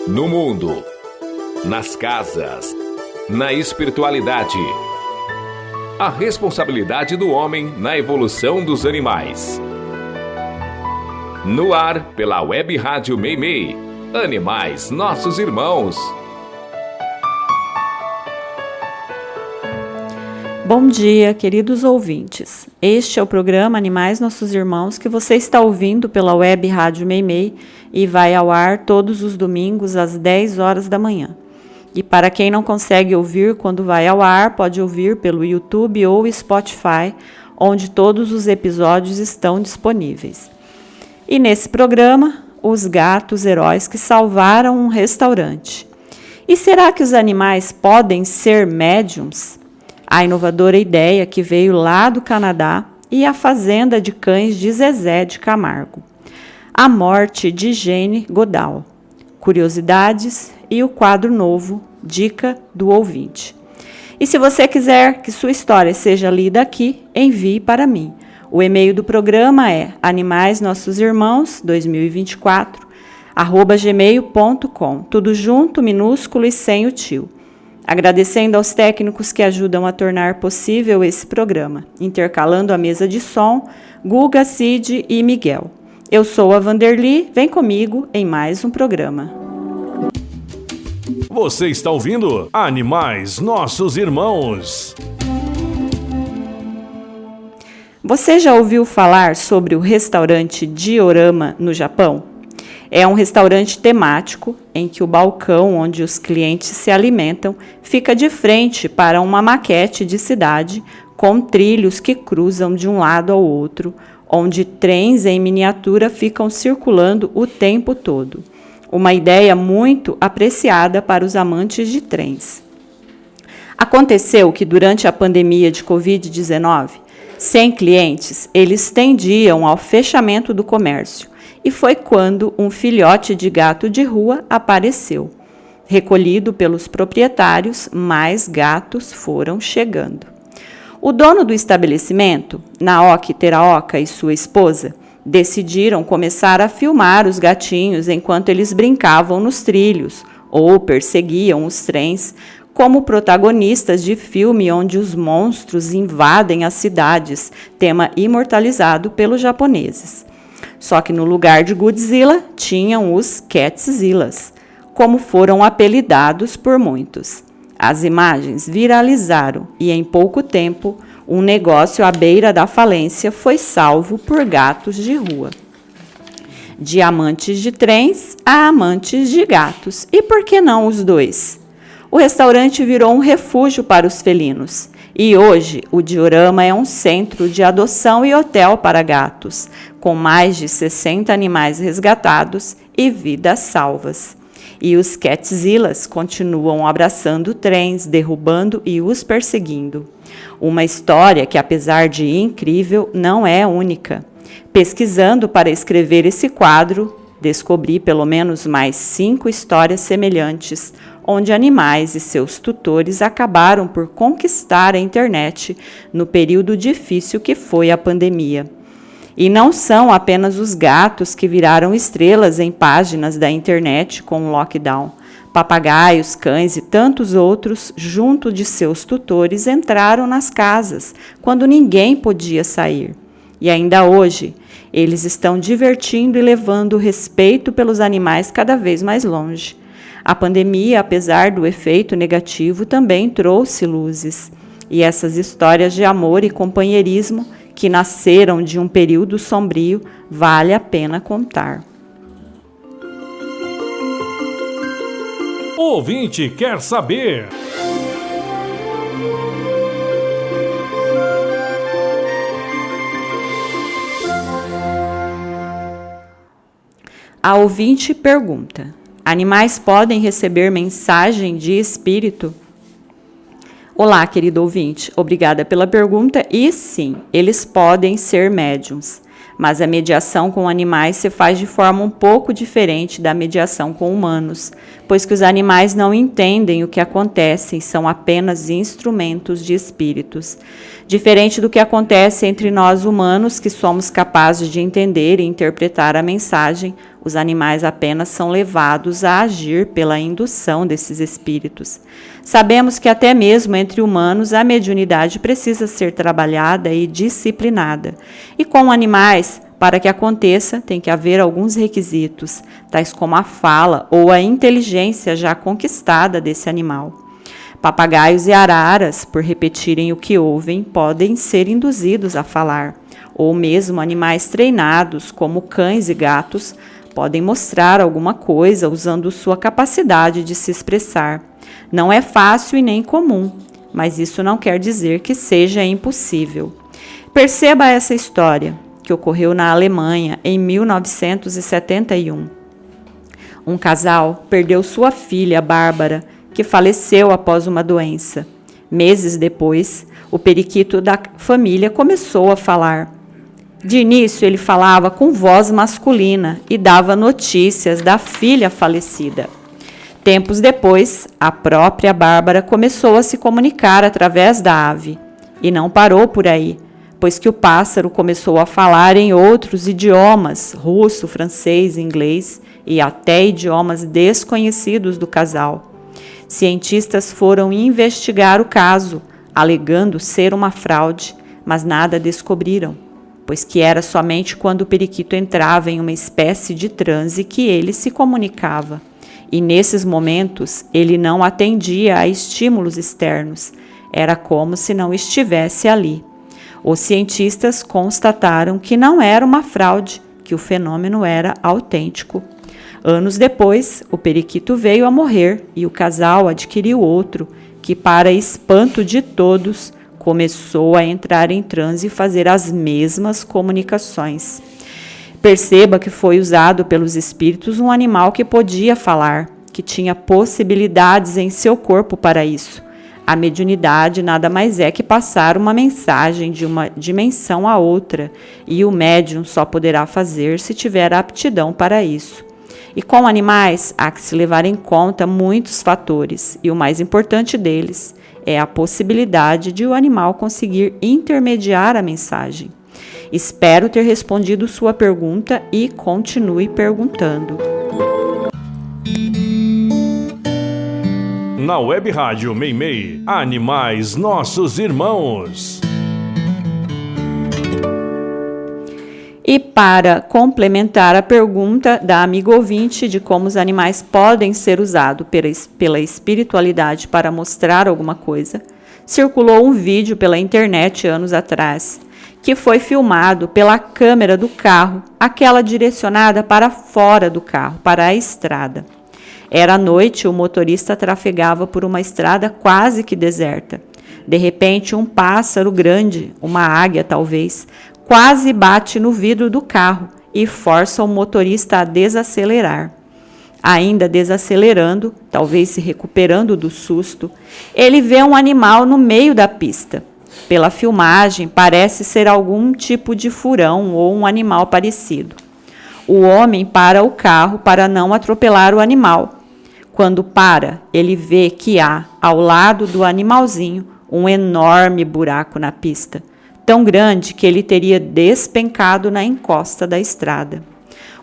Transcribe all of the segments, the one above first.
No mundo, nas casas, na espiritualidade. A responsabilidade do homem na evolução dos animais. No ar, pela Web Rádio Meimei. Animais, nossos irmãos. Bom dia, queridos ouvintes. Este é o programa Animais Nossos Irmãos que você está ouvindo pela Web Rádio Meimei e vai ao ar todos os domingos às 10 horas da manhã. E para quem não consegue ouvir quando vai ao ar, pode ouvir pelo YouTube ou Spotify, onde todos os episódios estão disponíveis. E nesse programa, os gatos heróis que salvaram um restaurante. E será que os animais podem ser médiums? A inovadora ideia que veio lá do Canadá e a fazenda de cães de Zezé de Camargo. A morte de Jane Goodall. Curiosidades e o quadro novo, Dica do Ouvinte. E se você quiser que sua história seja lida aqui, envie para mim. O e-mail do programa é animaisnossosimãos2024@gmail.com. Tudo junto, minúsculo e sem o tio. Agradecendo aos técnicos que ajudam a tornar possível esse programa, intercalando a mesa de som, Guga, Cid e Miguel. Eu sou a Vanderly, vem comigo em mais um programa. Você está ouvindo Animais Nossos Irmãos. Você já ouviu falar sobre o restaurante Diorama no Japão? É um restaurante temático em que o balcão onde os clientes se alimentam fica de frente para uma maquete de cidade com trilhos que cruzam de um lado ao outro, onde trens em miniatura ficam circulando o tempo todo. Uma ideia muito apreciada para os amantes de trens. Aconteceu que durante a pandemia de Covid-19, sem clientes, eles tendiam ao fechamento do comércio. E foi quando um filhote de gato de rua apareceu. Recolhido pelos proprietários, mais gatos foram chegando. O dono do estabelecimento, Naoki Teraoka e sua esposa, decidiram começar a filmar os gatinhos enquanto eles brincavam nos trilhos ou perseguiam os trens, como protagonistas de filme onde os monstros invadem as cidades, tema imortalizado pelos japoneses. Só que no lugar de Godzilla tinham os Catzillas, como foram apelidados por muitos. As imagens viralizaram e em pouco tempo um negócio à beira da falência foi salvo por gatos de rua. De amantes de trens a amantes de gatos. E por que não os dois? O restaurante virou um refúgio para os felinos. E hoje, o Diorama é um centro de adoção e hotel para gatos, com mais de 60 animais resgatados e vidas salvas. E os Catzillas continuam abraçando trens, derrubando e os perseguindo. Uma história que, apesar de incrível, não é única. Pesquisando para escrever esse quadro, descobri pelo menos mais 5 histórias semelhantes, onde animais e seus tutores acabaram por conquistar a internet no período difícil que foi a pandemia. E não são apenas os gatos que viraram estrelas em páginas da internet com o lockdown. Papagaios, cães e tantos outros, junto de seus tutores, entraram nas casas quando ninguém podia sair. E ainda hoje, eles estão divertindo e levando o respeito pelos animais cada vez mais longe. A pandemia, apesar do efeito negativo, também trouxe luzes. E essas histórias de amor e companheirismo, que nasceram de um período sombrio, vale a pena contar. O ouvinte quer saber. A ouvinte pergunta: animais podem receber mensagem de espírito? Olá, querido ouvinte. Obrigada pela pergunta. E sim, eles podem ser médiums. Mas a mediação com animais se faz de forma um pouco diferente da mediação com humanos, pois que os animais não entendem o que acontece e são apenas instrumentos de espíritos. Diferente do que acontece entre nós humanos, que somos capazes de entender e interpretar a mensagem, os animais apenas são levados a agir pela indução desses espíritos. Sabemos que até mesmo entre humanos a mediunidade precisa ser trabalhada e disciplinada. E com animais, para que aconteça, tem que haver alguns requisitos, tais como a fala ou a inteligência já conquistada desse animal. Papagaios e araras, por repetirem o que ouvem, podem ser induzidos a falar, ou mesmo animais treinados, como cães e gatos, podem mostrar alguma coisa usando sua capacidade de se expressar. Não é fácil e nem comum, mas isso não quer dizer que seja impossível. Perceba essa história, que ocorreu na Alemanha em 1971. Um casal perdeu sua filha, Bárbara, que faleceu após uma doença. Meses depois, o periquito da família começou a falar. De início, ele falava com voz masculina e dava notícias da filha falecida. Tempos depois, a própria Bárbara começou a se comunicar através da ave. E não parou por aí, pois que o pássaro começou a falar em outros idiomas, russo, francês, inglês e até idiomas desconhecidos do casal. Cientistas foram investigar o caso, alegando ser uma fraude, mas nada descobriram, pois que era somente quando o periquito entrava em uma espécie de transe que ele se comunicava. E nesses momentos ele não atendia a estímulos externos, era como se não estivesse ali. Os cientistas constataram que não era uma fraude, que o fenômeno era autêntico. Anos depois, o periquito veio a morrer e o casal adquiriu outro, que, para espanto de todos, começou a entrar em transe e fazer as mesmas comunicações. Perceba que foi usado pelos espíritos um animal que podia falar, que tinha possibilidades em seu corpo para isso. A mediunidade nada mais é que passar uma mensagem de uma dimensão a outra, e o médium só poderá fazer se tiver aptidão para isso. E com animais, há que se levar em conta muitos fatores, e o mais importante deles é a possibilidade de o animal conseguir intermediar a mensagem. Espero ter respondido sua pergunta e continue perguntando. Na Web Rádio Meimei, Animais Nossos Irmãos. E para complementar a pergunta da amiga ouvinte de como os animais podem ser usados pela espiritualidade para mostrar alguma coisa, circulou um vídeo pela internet anos atrás, que foi filmado pela câmera do carro, aquela direcionada para fora do carro, para a estrada. Era noite e o motorista trafegava por uma estrada quase que deserta. De repente, um pássaro grande, uma águia talvez, quase bate no vidro do carro e força o motorista a desacelerar. Ainda desacelerando, talvez se recuperando do susto, ele vê um animal no meio da pista. Pela filmagem, parece ser algum tipo de furão ou um animal parecido. O homem para o carro para não atropelar o animal. Quando para, ele vê que há, ao lado do animalzinho, um enorme buraco na pista, tão grande que ele teria despencado na encosta da estrada.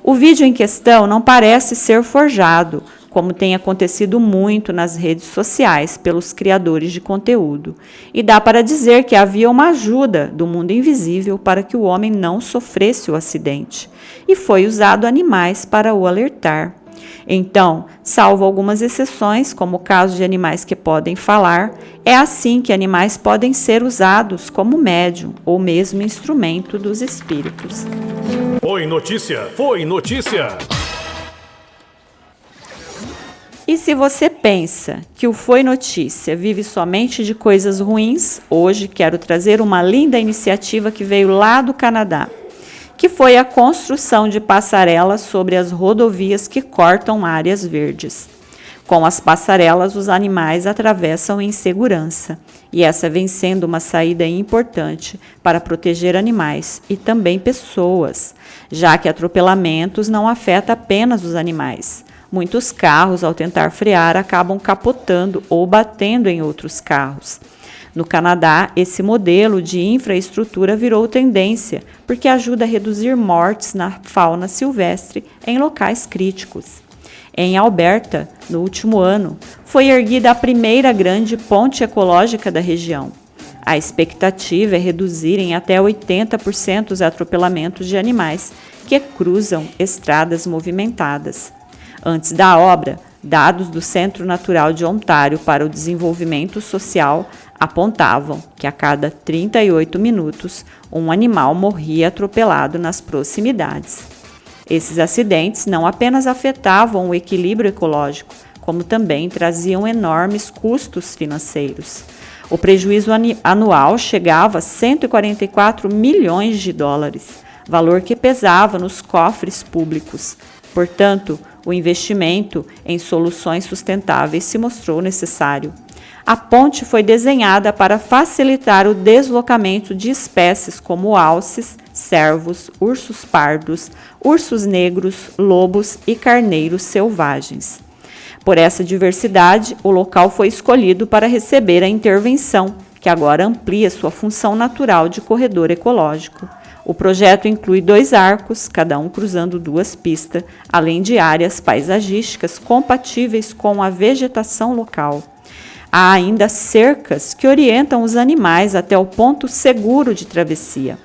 O vídeo em questão não parece ser forjado, como tem acontecido muito nas redes sociais pelos criadores de conteúdo, e dá para dizer que havia uma ajuda do mundo invisível para que o homem não sofresse o acidente, e foi usado animais para o alertar. Então, salvo algumas exceções, como o caso de animais que podem falar, é assim que animais podem ser usados como médium ou mesmo instrumento dos espíritos. Foi notícia! Foi notícia! E se você pensa que o Foi Notícia vive somente de coisas ruins, hoje quero trazer uma linda iniciativa que veio lá do Canadá, que foi a construção de passarelas sobre as rodovias que cortam áreas verdes. Com as passarelas, os animais atravessam em segurança. e essa vem sendo uma saída importante para proteger animais e também pessoas, já que atropelamentos não afetam apenas os animais. Muitos carros, ao tentar frear, acabam capotando ou batendo em outros carros. No Canadá, esse modelo de infraestrutura virou tendência, porque ajuda a reduzir mortes na fauna silvestre em locais críticos. Em Alberta, no último ano, foi erguida a primeira grande ponte ecológica da região. A expectativa é reduzir em até 80% os atropelamentos de animais que cruzam estradas movimentadas. Antes da obra, dados do Centro Natural de Ontário para o Desenvolvimento Social apontavam que a cada 38 minutos um animal morria atropelado nas proximidades. Esses acidentes não apenas afetavam o equilíbrio ecológico, como também traziam enormes custos financeiros. O prejuízo anual chegava a 144 milhões de dólares, valor que pesava nos cofres públicos. Portanto, o investimento em soluções sustentáveis se mostrou necessário. A ponte foi desenhada para facilitar o deslocamento de espécies como alces, cervos, ursos pardos, ursos negros, lobos e carneiros selvagens. Por essa diversidade, o local foi escolhido para receber a intervenção, que agora amplia sua função natural de corredor ecológico. O projeto inclui 2 arcos, cada um cruzando 2 pistas, além de áreas paisagísticas compatíveis com a vegetação local. Há ainda cercas que orientam os animais até o ponto seguro de travessia.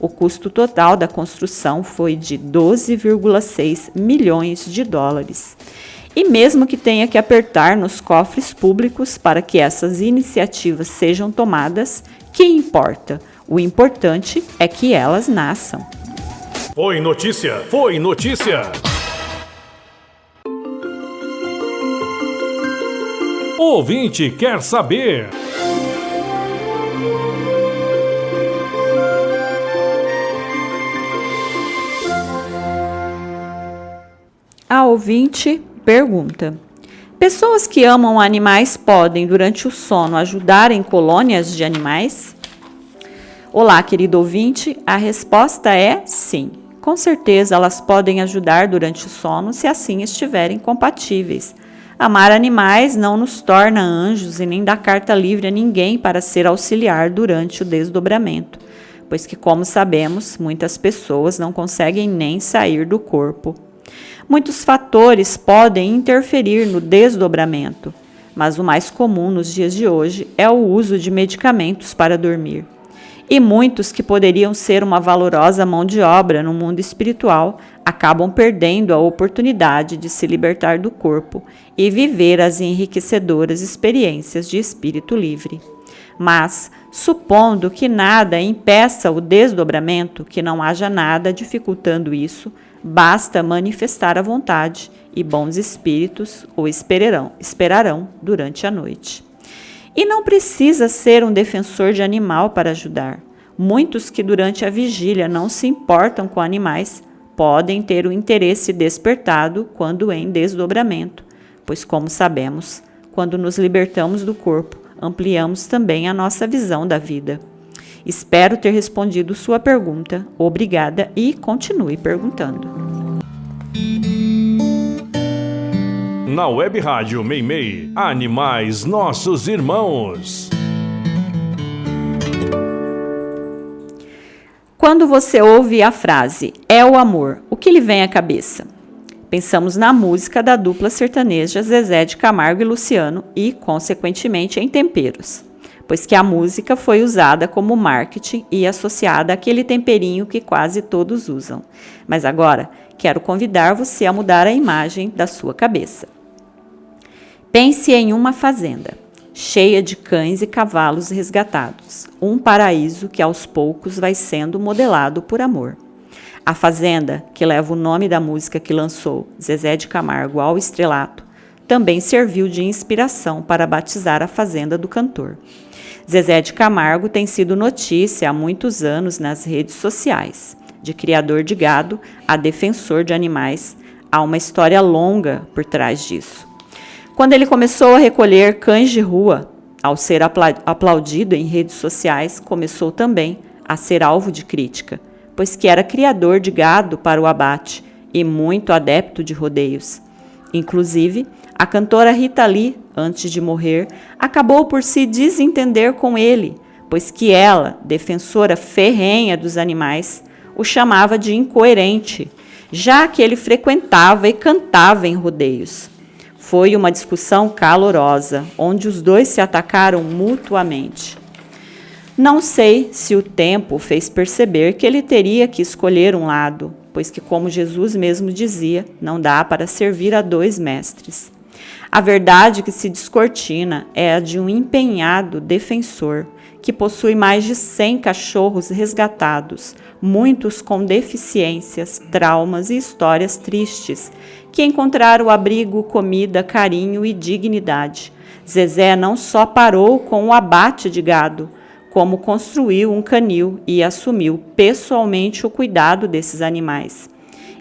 O custo total da construção foi de 12,6 milhões de dólares. E mesmo que tenha que apertar nos cofres públicos para que essas iniciativas sejam tomadas, que importa? O importante é que elas nasçam. Foi notícia! Foi notícia! O ouvinte quer saber. A ouvinte pergunta: pessoas que amam animais podem, durante o sono, ajudar em colônias de animais? Olá, querido ouvinte, a resposta é sim. Com certeza elas podem ajudar durante o sono se assim estiverem compatíveis. Amar animais não nos torna anjos e nem dá carta livre a ninguém para ser auxiliar durante o desdobramento, pois que, como sabemos, muitas pessoas não conseguem nem sair do corpo. Muitos fatores podem interferir no desdobramento, mas o mais comum nos dias de hoje é o uso de medicamentos para dormir. E muitos que poderiam ser uma valorosa mão de obra no mundo espiritual acabam perdendo a oportunidade de se libertar do corpo e viver as enriquecedoras experiências de espírito livre. Mas, supondo que nada impeça o desdobramento, que não haja nada dificultando isso, basta manifestar a vontade e bons espíritos o esperarão durante a noite. E não precisa ser um defensor de animal para ajudar. Muitos que durante a vigília não se importam com animais podem ter o interesse despertado quando em desdobramento, pois, como sabemos, quando nos libertamos do corpo, ampliamos também a nossa visão da vida. Espero ter respondido sua pergunta. Obrigada e continue perguntando. Na Web Rádio Meimei, Animais Nossos Irmãos. Quando você ouve a frase "é o amor", o que lhe vem à cabeça? Pensamos na música da dupla sertaneja Zezé de Camargo e Luciano e, consequentemente, em temperos, pois que a música foi usada como marketing e associada àquele temperinho que quase todos usam. Mas agora, quero convidar você a mudar a imagem da sua cabeça. Pense em uma fazenda, cheia de cães e cavalos resgatados, um paraíso que aos poucos vai sendo modelado por amor. A fazenda, que leva o nome da música que lançou Zezé de Camargo ao estrelato, também serviu de inspiração para batizar a fazenda do cantor. Zezé de Camargo tem sido notícia há muitos anos nas redes sociais. De criador de gado a defensor de animais, há uma história longa por trás disso. Quando ele começou a recolher cães de rua, Ao ser aplaudido em redes sociais, começou também a ser alvo de crítica, pois que era criador de gado para o abate e muito adepto de rodeios. Inclusive, a cantora Rita Lee, antes de morrer, acabou por se desentender com ele, pois que ela, defensora ferrenha dos animais, o chamava de incoerente, já que ele frequentava e cantava em rodeios. Foi uma discussão calorosa, onde os dois se atacaram mutuamente. Não sei se o tempo fez perceber que ele teria que escolher um lado, pois que, como Jesus mesmo dizia, não dá para servir a dois mestres. A verdade que se descortina é a de um empenhado defensor, que possui mais de 100 cachorros resgatados, muitos com deficiências, traumas e histórias tristes, que encontraram abrigo, comida, carinho e dignidade. Zezé não só parou com o abate de gado, como construiu um canil e assumiu pessoalmente o cuidado desses animais.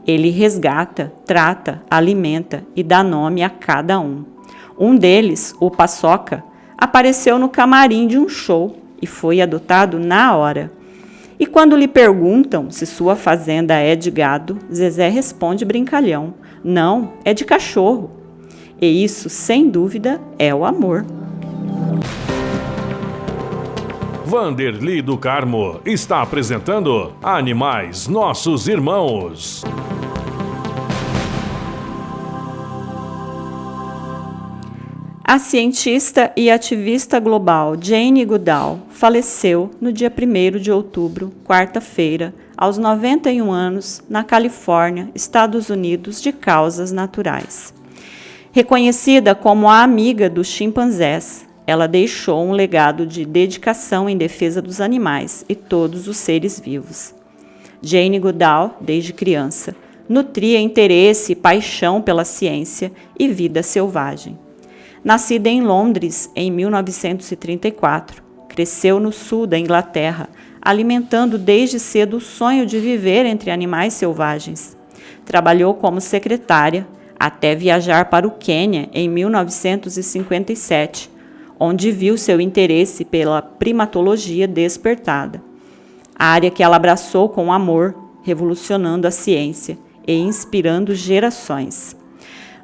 Ele resgata, trata, alimenta e dá nome a cada um. Um deles, o Paçoca, apareceu no camarim de um show e foi adotado na hora. E quando lhe perguntam se sua fazenda é de gado, Zezé responde brincalhão: não, é de cachorro. E isso, sem dúvida, é o amor. Vanderly do Carmo está apresentando Animais Nossos Irmãos. A cientista e ativista global Jane Goodall faleceu no dia 1º de outubro, quarta-feira, aos 91 anos, na Califórnia, Estados Unidos, de causas naturais. Reconhecida como a amiga dos chimpanzés, ela deixou um legado de dedicação em defesa dos animais e todos os seres vivos. Jane Goodall, desde criança, nutria interesse e paixão pela ciência e vida selvagem. Nascida em Londres em 1934, cresceu no sul da Inglaterra, alimentando desde cedo o sonho de viver entre animais selvagens. Trabalhou como secretária até viajar para o Quênia em 1957, onde viu seu interesse pela primatologia despertada, área que ela abraçou com amor, revolucionando a ciência e inspirando gerações.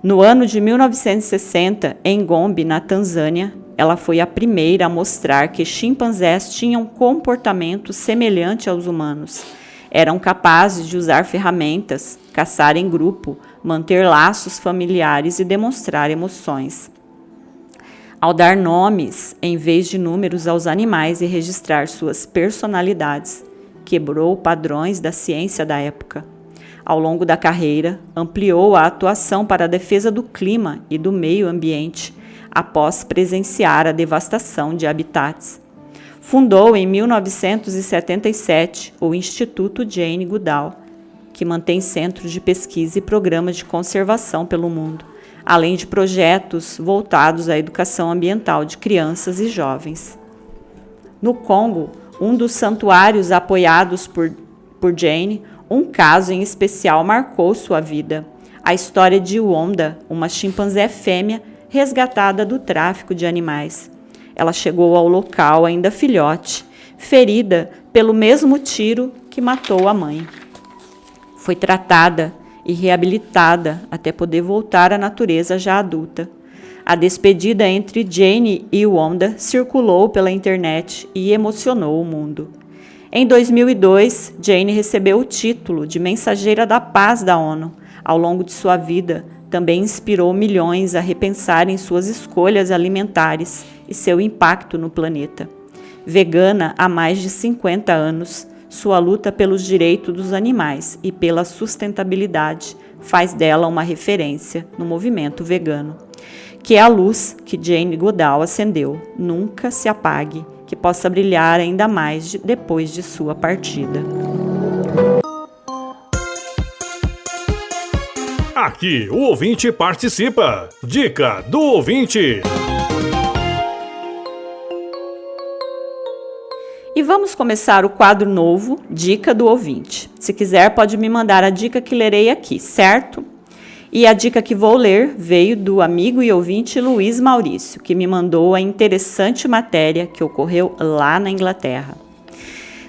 No ano de 1960, em Gombe, na Tanzânia, ela foi a primeira a mostrar que chimpanzés tinham comportamento semelhante aos humanos. Eram capazes de usar ferramentas, caçar em grupo, manter laços familiares e demonstrar emoções. Ao dar nomes, em vez de números, aos animais e registrar suas personalidades, quebrou padrões da ciência da época. Ao longo da carreira, ampliou a atuação para a defesa do clima e do meio ambiente, após presenciar a devastação de habitats. Fundou em 1977 o Instituto Jane Goodall, que mantém centros de pesquisa e programas de conservação pelo mundo, além de projetos voltados à educação ambiental de crianças e jovens. No Congo, um dos santuários apoiados por Jane, um caso em especial marcou sua vida: a história de Wanda, uma chimpanzé fêmea resgatada do tráfico de animais. Ela chegou ao local ainda filhote, ferida pelo mesmo tiro que matou a mãe. Foi tratada e reabilitada até poder voltar à natureza já adulta. A despedida entre Jane e Wanda circulou pela internet e emocionou o mundo. Em 2002, Jane recebeu o título de Mensageira da Paz da ONU. Ao longo de sua vida, também inspirou milhões a repensarem suas escolhas alimentares e seu impacto no planeta. Vegana há mais de 50 anos, sua luta pelos direitos dos animais e pela sustentabilidade faz dela uma referência no movimento vegano. Que a luz que Jane Goodall acendeu nunca se apague, que possa brilhar ainda mais depois de sua partida. Aqui o ouvinte participa. Dica do ouvinte. E vamos começar o quadro novo, Dica do Ouvinte. Se quiser, pode me mandar a dica que lerei aqui, certo? E a dica que vou ler veio do amigo e ouvinte Luiz Maurício, que me mandou a interessante matéria que ocorreu lá na Inglaterra.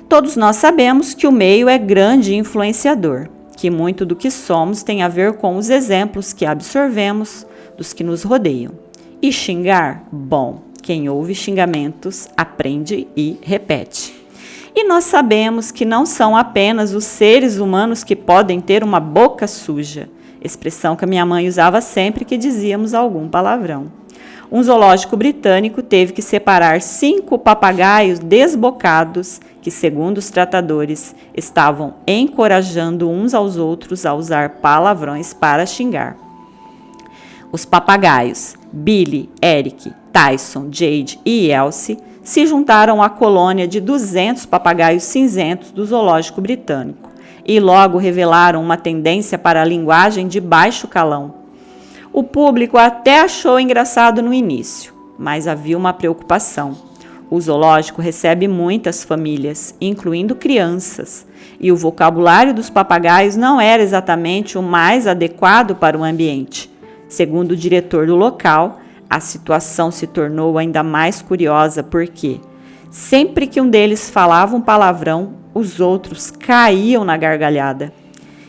Todos nós sabemos que o meio é grande influenciador, que muito do que somos tem a ver com os exemplos que absorvemos dos que nos rodeiam. E xingar? Bom, quem ouve xingamentos aprende e repete. E nós sabemos que não são apenas os seres humanos que podem ter uma boca suja, expressão que a minha mãe usava sempre que dizíamos algum palavrão. Um zoológico britânico teve que separar 5 papagaios desbocados que, segundo os tratadores, estavam encorajando uns aos outros a usar palavrões para xingar. Os papagaios Billy, Eric, Tyson, Jade e Elsie se juntaram à colônia de 200 papagaios cinzentos do zoológico britânico e logo revelaram uma tendência para a linguagem de baixo calão. O público até achou engraçado no início, mas havia uma preocupação. O zoológico recebe muitas famílias, incluindo crianças, e o vocabulário dos papagaios não era exatamente o mais adequado para o ambiente. Segundo o diretor do local, a situação se tornou ainda mais curiosa porque, sempre que um deles falava um palavrão, os outros caíam na gargalhada.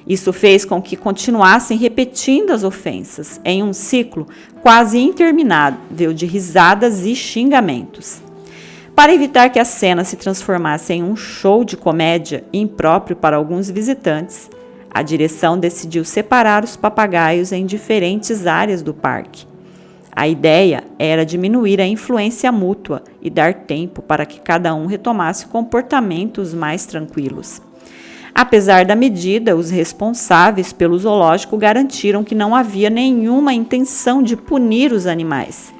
Isso fez com que continuassem repetindo as ofensas, em um ciclo quase interminável de risadas e xingamentos. Para evitar que a cena se transformasse em um show de comédia impróprio para alguns visitantes, a direção decidiu separar os papagaios em diferentes áreas do parque. A ideia era diminuir a influência mútua e dar tempo para que cada um retomasse comportamentos mais tranquilos. Apesar da medida, os responsáveis pelo zoológico garantiram que não havia nenhuma intenção de punir os animais.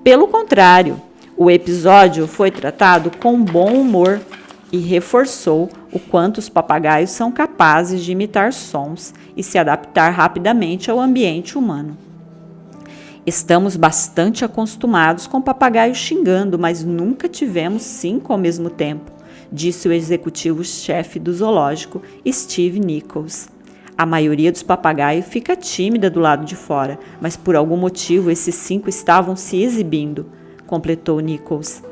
Pelo contrário, o episódio foi tratado com bom humor e reforçou o quanto os papagaios são capazes de imitar sons e se adaptar rapidamente ao ambiente humano. Estamos bastante acostumados com papagaios xingando, mas nunca tivemos 5 ao mesmo tempo, disse o executivo-chefe do zoológico, Steve Nichols. A maioria dos papagaios fica tímida do lado de fora, mas por algum motivo esses 5 estavam se exibindo, completou Nichols.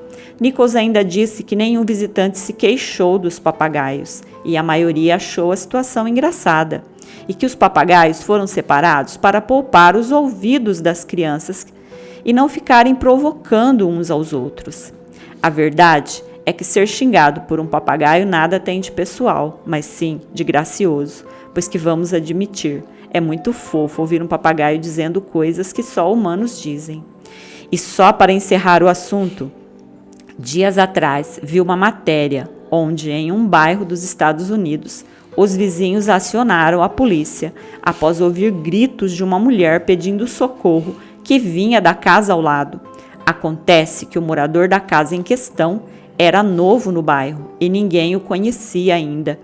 Nichols ainda disse que nenhum visitante se queixou dos papagaios e a maioria achou a situação engraçada e que os papagaios foram separados para poupar os ouvidos das crianças e não ficarem provocando uns aos outros. A verdade é que ser xingado por um papagaio nada tem de pessoal, mas sim de gracioso, pois que vamos admitir, é muito fofo ouvir um papagaio dizendo coisas que só humanos dizem. E só para encerrar o assunto, dias atrás vi uma matéria onde, em um bairro dos Estados Unidos, os vizinhos acionaram a polícia após ouvir gritos de uma mulher pedindo socorro que vinha da casa ao lado. Acontece que o morador da casa em questão era novo no bairro e ninguém o conhecia ainda.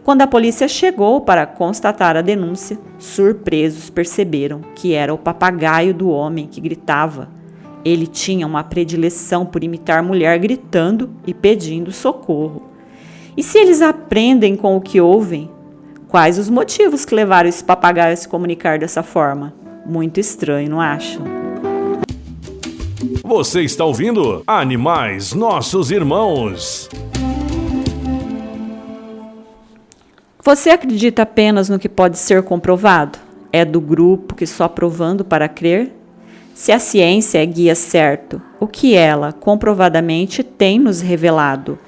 Quando a polícia chegou para constatar a denúncia, surpresos perceberam que era o papagaio do homem que gritava. Ele tinha uma predileção por imitar mulher gritando e pedindo socorro. E se eles aprendem com o que ouvem? Quais os motivos que levaram esse papagaio a se comunicar dessa forma? Muito estranho, não acham? Você está ouvindo Animais Nossos Irmãos. Você acredita apenas no que pode ser comprovado? É do grupo que só provando para crer? Se a ciência é guia certo, o que ela comprovadamente tem nos revelado?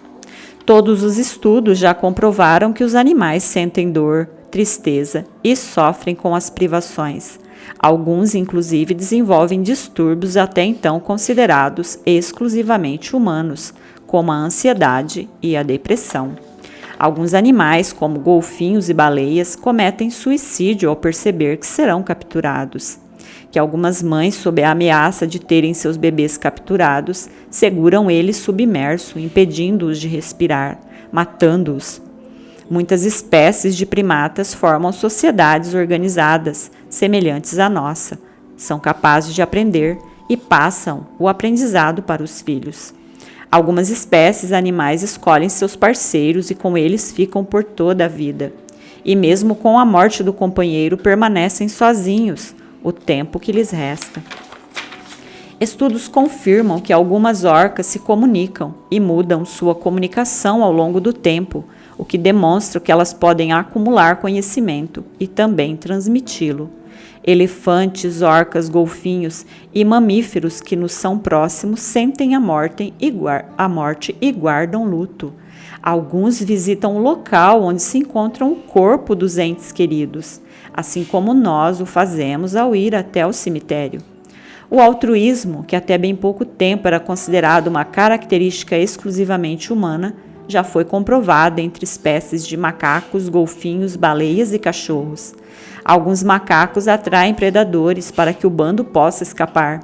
Todos os estudos já comprovaram que os animais sentem dor, tristeza e sofrem com as privações. Alguns, inclusive, desenvolvem distúrbios até então considerados exclusivamente humanos, como a ansiedade e a depressão. Alguns animais, como golfinhos e baleias, cometem suicídio ao perceber que serão capturados. Que algumas mães, sob a ameaça de terem seus bebês capturados, seguram eles submersos, impedindo-os de respirar, matando-os. Muitas espécies de primatas formam sociedades organizadas, semelhantes à nossa. São capazes de aprender e passam o aprendizado para os filhos. Algumas espécies animais escolhem seus parceiros e com eles ficam por toda a vida. e mesmo com a morte do companheiro permanecem sozinhos o tempo que lhes resta. Estudos confirmam que algumas orcas se comunicam e mudam sua comunicação ao longo do tempo, o que demonstra que elas podem acumular conhecimento e também transmiti-lo. Elefantes, orcas, golfinhos e mamíferos que nos são próximos sentem a morte e guardam luto. Alguns visitam o local onde se encontra o corpo dos entes queridos, assim como nós o fazemos ao ir até o cemitério. O altruísmo, que até bem pouco tempo era considerado uma característica exclusivamente humana, já foi comprovado entre espécies de macacos, golfinhos, baleias e cachorros. Alguns macacos atraem predadores para que o bando possa escapar.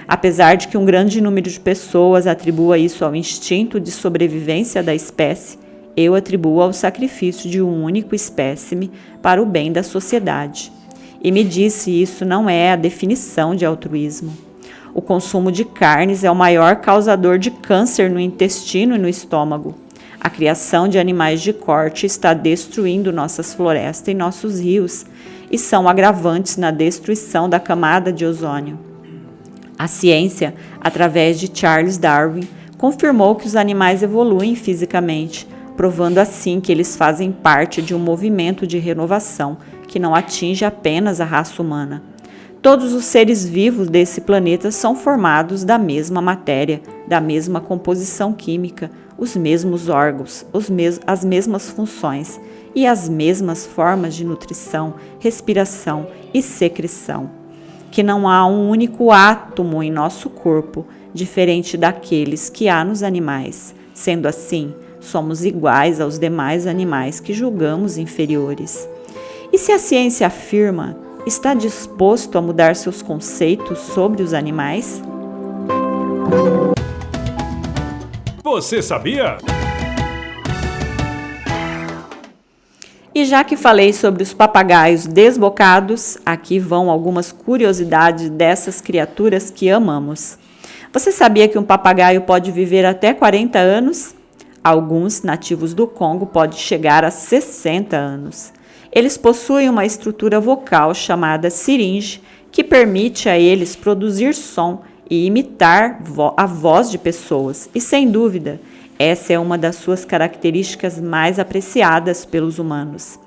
Apesar de que um grande número de pessoas atribua isso ao instinto de sobrevivência da espécie, eu atribuo ao sacrifício de um único espécime para o bem da sociedade. E me disse isso não é a definição de altruísmo. O consumo de carnes é o maior causador de câncer no intestino e no estômago. A criação de animais de corte está destruindo nossas florestas e nossos rios e são agravantes na destruição da camada de ozônio. A ciência, através de Charles Darwin, confirmou que os animais evoluem fisicamente, provando assim que eles fazem parte de um movimento de renovação que não atinge apenas a raça humana. Todos os seres vivos desse planeta são formados da mesma matéria, da mesma composição química, os mesmos órgãos, as mesmas funções e as mesmas formas de nutrição, respiração e secreção. Que não há um único átomo em nosso corpo, diferente daqueles que há nos animais. Sendo assim, somos iguais aos demais animais que julgamos inferiores. E se a ciência afirma, está disposto a mudar seus conceitos sobre os animais? Você sabia? E já que falei sobre os papagaios desbocados, aqui vão algumas curiosidades dessas criaturas que amamos. Você sabia que um papagaio pode viver até 40 anos? Alguns nativos do Congo podem chegar a 60 anos. Eles possuem uma estrutura vocal chamada siringe, que permite a eles produzir som e imitar a voz de pessoas. E, sem dúvida, essa é uma das suas características mais apreciadas pelos humanos.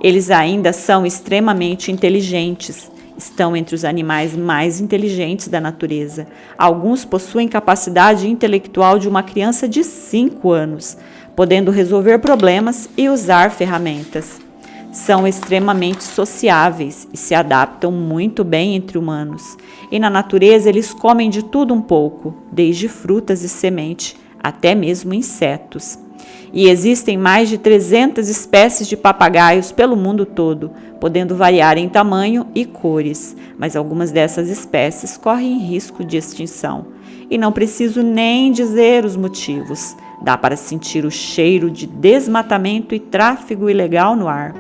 Eles ainda são extremamente inteligentes. Estão entre os animais mais inteligentes da natureza. Alguns possuem capacidade intelectual de uma criança de 5 anos, podendo resolver problemas e usar ferramentas. São extremamente sociáveis e se adaptam muito bem entre humanos. E na natureza eles comem de tudo um pouco, desde frutas e semente, até mesmo insetos. E existem mais de 300 espécies de papagaios pelo mundo todo, podendo variar em tamanho e cores, mas algumas dessas espécies correm risco de extinção. E não preciso nem dizer os motivos. Dá para sentir o cheiro de desmatamento e tráfego ilegal no ar.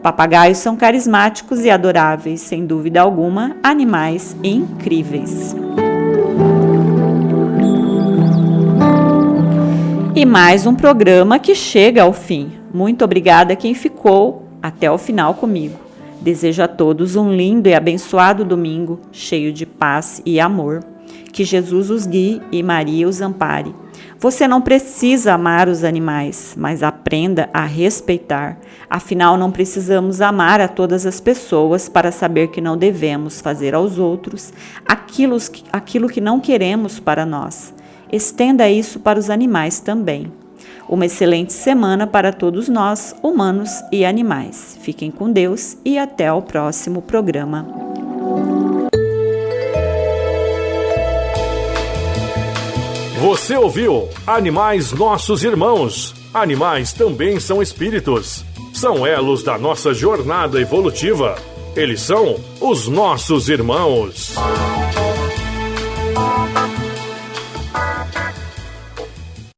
Papagaios são carismáticos e adoráveis, sem dúvida alguma, animais incríveis. E mais um programa que chega ao fim. Muito obrigada a quem ficou até o final comigo. Desejo a todos um lindo e abençoado domingo, cheio de paz e amor. Que Jesus os guie e Maria os ampare. Você não precisa amar os animais, mas aprenda a respeitar. Afinal, não precisamos amar a todas as pessoas para saber que não devemos fazer aos outros aquilo que não queremos para nós. Estenda isso para os animais também. Uma excelente semana para todos nós, humanos e animais. Fiquem com Deus e até o próximo programa. Você ouviu Animais Nossos Irmãos. Animais também são espíritos. São elos da nossa jornada evolutiva. Eles são os nossos irmãos.